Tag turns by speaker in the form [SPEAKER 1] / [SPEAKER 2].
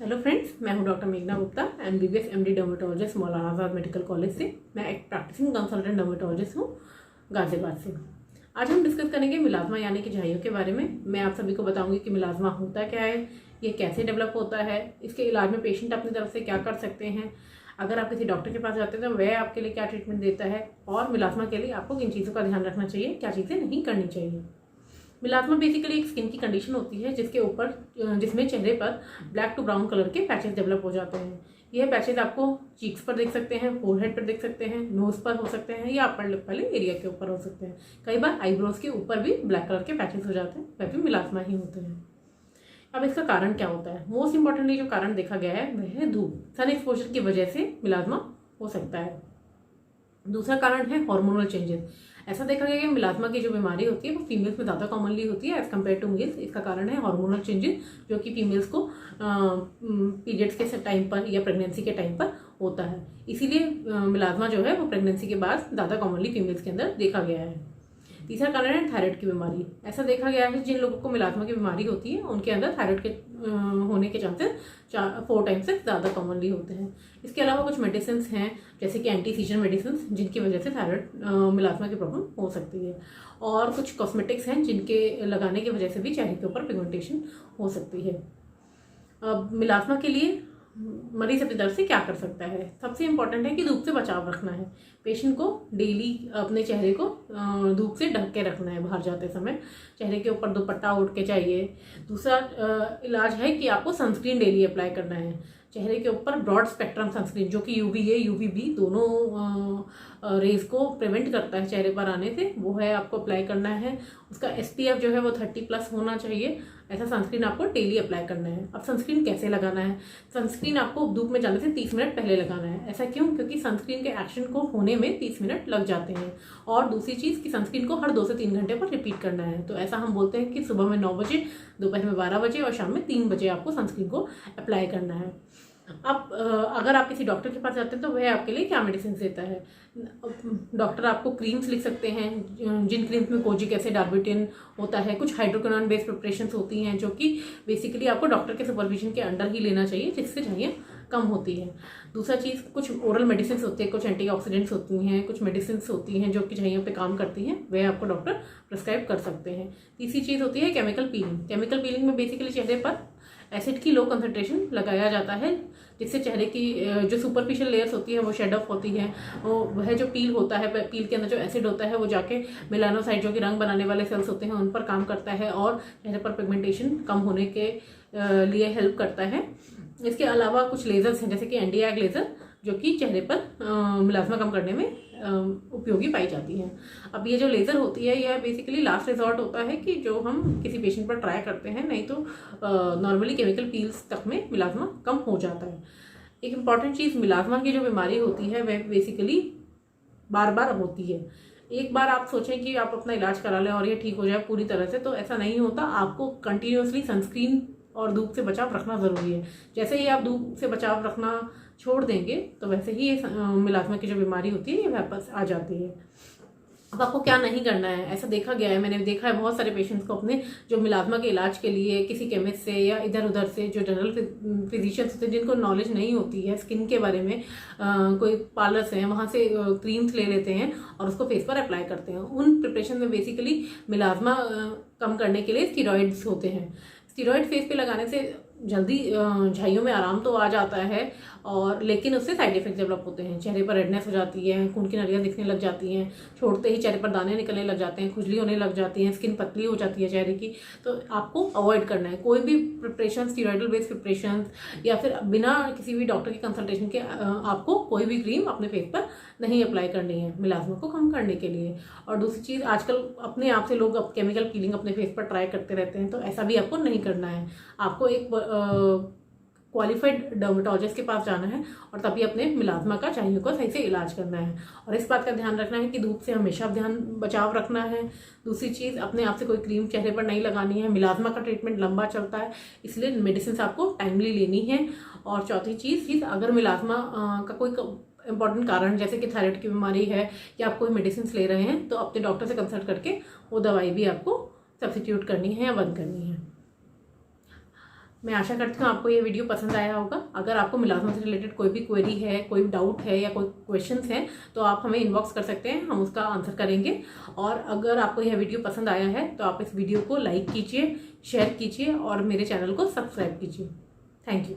[SPEAKER 1] Hello friends, मैं हूं doctor मेघना गुप्ता, MBBS MD डर्मेटोलॉजिस्ट, मौलाना आज़ाद मेडिकल कॉलेज से। मैं एक प्रैक्टिसिंग कंसल्टेंट डर्मेटोलॉजिस्ट हूं गाजियाबाद से। आज हम डिस्कस करेंगे मिलाज़्मा यानी कि झाइयों के बारे में। मैं आप सभी को बताऊंगी कि मिलाज़्मा होता क्या है, ये कैसे डेवलप होता है, इसके इलाज में पेशेंट अपनी तरफ से क्या कर सकते हैं, अगर आप किसी डॉक्टर के पास जाते हैं तो वह आपके लिए क्या ट्रीटमेंट देता है, और मिलाज़्मा के लिए आपको किन चीज़ों का ध्यान रखना चाहिए, क्या चीज़ें नहीं करनी चाहिए। मिलाज़्मा बेसिकली एक स्किन की कंडीशन होती है जिसमें चेहरे पर ब्लैक टू ब्राउन कलर के पैचेस डेवलप हो जाते हैं। यह पैचेस आपको चीक्स पर देख सकते हैं, फोरहेड पर देख सकते हैं, नोज पर हो सकते हैं या अपर लिप वाले एरिया के ऊपर हो सकते हैं। कई बार आईब्रोज के ऊपर भी ब्लैक कलर के पैचेस हो जाते हैं, वह भी मिलाज़्मा ही होते हैं। अब इसका कारण क्या होता है? मोस्ट इंपॉर्टेंटली जो कारण देखा गया है वह है धूप। सन एक्सपोजर की वजह से मिलाज़्मा हो सकता है। दूसरा कारण है हार्मोनल चेंजेस। ऐसा देखा गया कि मिलाज़्मा की जो बीमारी होती है वो फीमेल्स में ज़्यादा कॉमनली होती है एज कम्पेयर टू मेल्स। इसका कारण है हार्मोनल चेंजेस, जो कि फीमेल्स को पीरियड्स के टाइम पर या प्रेगनेंसी के टाइम पर होता है। इसीलिए मिलाज़्मा जो है वो प्रेगनेंसी के बाद ज़्यादा कॉमनली फीमेल्स के अंदर देखा गया है। तीसरा कारण है थायराइड की बीमारी। ऐसा देखा गया है जिन लोगों को मिलाज़्मा की बीमारी होती है उनके अंदर थायराइड के होने के चांसेस 4 टाइम्स से ज़्यादा कॉमनली होते हैं। इसके अलावा कुछ मेडिसिन हैं जैसे कि एंटी सीजर मेडिसिन, जिनकी वजह से थायराइड मिलाज़्मा की प्रॉब्लम हो सकती है, और कुछ कॉस्मेटिक्स हैं जिनके लगाने की वजह से भी चेहरे के ऊपर पिगमेंटेशन हो सकती है। अब मिलाज़्मा के लिए मरीज अपनी तरफ से क्या कर सकता है? सबसे इम्पॉर्टेंट है कि धूप से बचाव रखना है। पेशेंट को डेली अपने चेहरे को धूप से ढक के रखना है। बाहर जाते समय चेहरे के ऊपर दुपट्टा ओढ़ के चाहिए। दूसरा इलाज है कि आपको सनस्क्रीन डेली अप्लाई करना है। चेहरे के ऊपर ब्रॉड स्पेक्ट्रम सनस्क्रीन, जो कि UVA UVB दोनों रेज को प्रिवेंट करता है चेहरे पर आने से, वो है आपको अप्लाई करना है। उसका SPF जो है वो 30+ होना चाहिए। ऐसा सनस्क्रीन आपको डेली अप्लाई करना है। अब सनस्क्रीन कैसे लगाना है? सनस्क्रीन आपको धूप में जाने से 30 मिनट पहले लगाना है। ऐसा क्यों? क्योंकि सनस्क्रीन के एक्शन को होने में 30 मिनट लग जाते हैं। और दूसरी चीज़ कि सनस्क्रीन को हर 2 से 3 घंटे पर रिपीट करना है। तो ऐसा हम बोलते हैं कि सुबह में 9 बजे, दोपहर में 12 बजे और शाम में 3 बजे आपको सनस्क्रीन को अप्लाई करना है। अब अगर आप किसी डॉक्टर के पास जाते हैं तो वह आपके लिए क्या मेडिसिन देता है? डॉक्टर आपको क्रीम्स लिख सकते हैं, जिन क्रीम्स में कोजिक एसिड, आर्बिटिन होता है। कुछ हाइड्रोक्विनोन बेस्ड प्रिपरेशंस होती हैं जो कि बेसिकली आपको डॉक्टर के सुपरविजन के अंडर ही लेना चाहिए, जिससे झाइयाँ कम होती है। दूसरा चीज़, कुछ ओरल मेडिसिन होती है, कुछ एंटीऑक्सीडेंट्स होती हैं, कुछ मेडिसिन होती हैं जो कि झाइयों पे काम करती हैं, वह आपको डॉक्टर प्रिस्क्राइब कर सकते हैं। तीसरी चीज़ होती है केमिकल पीलिंग। केमिकल पीलिंग में बेसिकली चेहरे पर एसिड की लो कंसंट्रेशन लगाया जाता है, जिससे चेहरे की जो सुपरफिशियल लेयर्स होती है वो शेड ऑफ होती है। वह जो पील होता है, पील के अंदर जो एसिड होता है वो जाके मेलानोसाइट, जो कि रंग बनाने वाले सेल्स होते हैं, उन पर काम करता है और चेहरे पर पिगमेंटेशन कम होने के लिए हेल्प करता है। इसके अलावा कुछ लेजर्स हैं जैसे कि एंटी एग लेजर, जो कि चेहरे पर मिलाज़्मा कम करने में उपयोगी पाई जाती हैं। अब ये जो लेज़र होती है यह बेसिकली लास्ट रिजॉर्ट होता है कि जो हम किसी पेशेंट पर ट्राई करते हैं, नहीं तो नॉर्मली केमिकल पील्स तक में मिलाज़्मा कम हो जाता है। एक इम्पॉर्टेंट चीज़, मिलाज़्मा की जो बीमारी होती है वह बेसिकली बार बार होती है। एक बार आप सोचें कि आप अपना इलाज करा लें और ये ठीक हो जाए पूरी तरह से, तो ऐसा नहीं होता। आपको कंटिन्यूसली सनस्क्रीन और धूप से बचाव रखना ज़रूरी है। जैसे ही आप धूप से बचाव रखना छोड़ देंगे तो वैसे ही ये मिलाज़्मा की जो बीमारी होती है ये वापस आ जाती है। अब आपको क्या नहीं करना है? ऐसा देखा गया है, मैंने देखा है बहुत सारे पेशेंट्स को अपने, जो मिलाज़्मा के इलाज के लिए किसी केमिस्ट से या इधर उधर से, जो जनरल फिजिशियंस होते हैं जिनको नॉलेज नहीं होती है स्किन के बारे में, कोई पार्लर्स हैं वहाँ से क्रीम्स ले लेते हैं और उसको फेस पर अप्लाई करते हैं। उन प्रिपरेशन में बेसिकली मिलाज़्मा कम करने के लिए स्टीरॉइड्स होते हैं। स्टीरॉइड फेस पे लगाने से जल्दी झाइयों में आराम तो आ जाता है, और लेकिन उससे साइड इफेक्ट डेवलप होते हैं। चेहरे पर रेडनेस हो जाती है, खून की नलियाँ दिखने लग जाती हैं, छोड़ते ही चेहरे पर दाने निकलने लग जाते हैं, खुजली होने लग जाती है, स्किन पतली हो जाती है चेहरे की। तो आपको अवॉइड करना है कोई भी प्रिपरेशन, स्टीरॉइडल बेस्ड प्रिपरेशन या फिर बिना किसी भी डॉक्टर की कंसल्टेशन के आपको कोई भी क्रीम अपने फेस पर नहीं अप्लाई करनी है मिलाज़्मा को कम करने के लिए। और दूसरी चीज़, आजकल अपने आप से लोग केमिकल पीलिंग अपने फेस पर ट्राई करते रहते हैं, तो ऐसा भी आपको नहीं करना है। आपको एक क्वालिफाइड डर्मेटोलॉजिस्ट के पास जाना है और तभी अपने मिलाज़्मा का झाइयों का सही से इलाज करना है। और इस बात का ध्यान रखना है कि धूप से हमेशा ध्यान बचाव रखना है। दूसरी चीज़, अपने आप से कोई क्रीम चेहरे पर नहीं लगानी है। मिलाज़्मा का ट्रीटमेंट लंबा चलता है, इसलिए मेडिसिन आपको टाइमली लेनी है। और चौथी चीज़, अगर मिलाज़्मा का कोई इंपॉर्टेंट कारण जैसे कि थायराइड की बीमारी है या आप कोई मेडिसिन ले रहे हैं, तो अपने डॉक्टर से कंसल्ट करके वो दवाई भी आपको सब्स्टिट्यूट करनी है या बंद करनी है। मैं आशा करती हूँ आपको ये वीडियो पसंद आया होगा। अगर आपको मिलाज़मा से रिलेटेड कोई भी क्वेरी है, कोई डाउट है या कोई क्वेश्चंस हैं तो आप हमें इनबॉक्स कर सकते हैं, हम उसका आंसर करेंगे। और अगर आपको यह वीडियो पसंद आया है तो आप इस वीडियो को लाइक कीजिए, शेयर कीजिए और मेरे चैनल को सब्सक्राइब कीजिए। Thank you.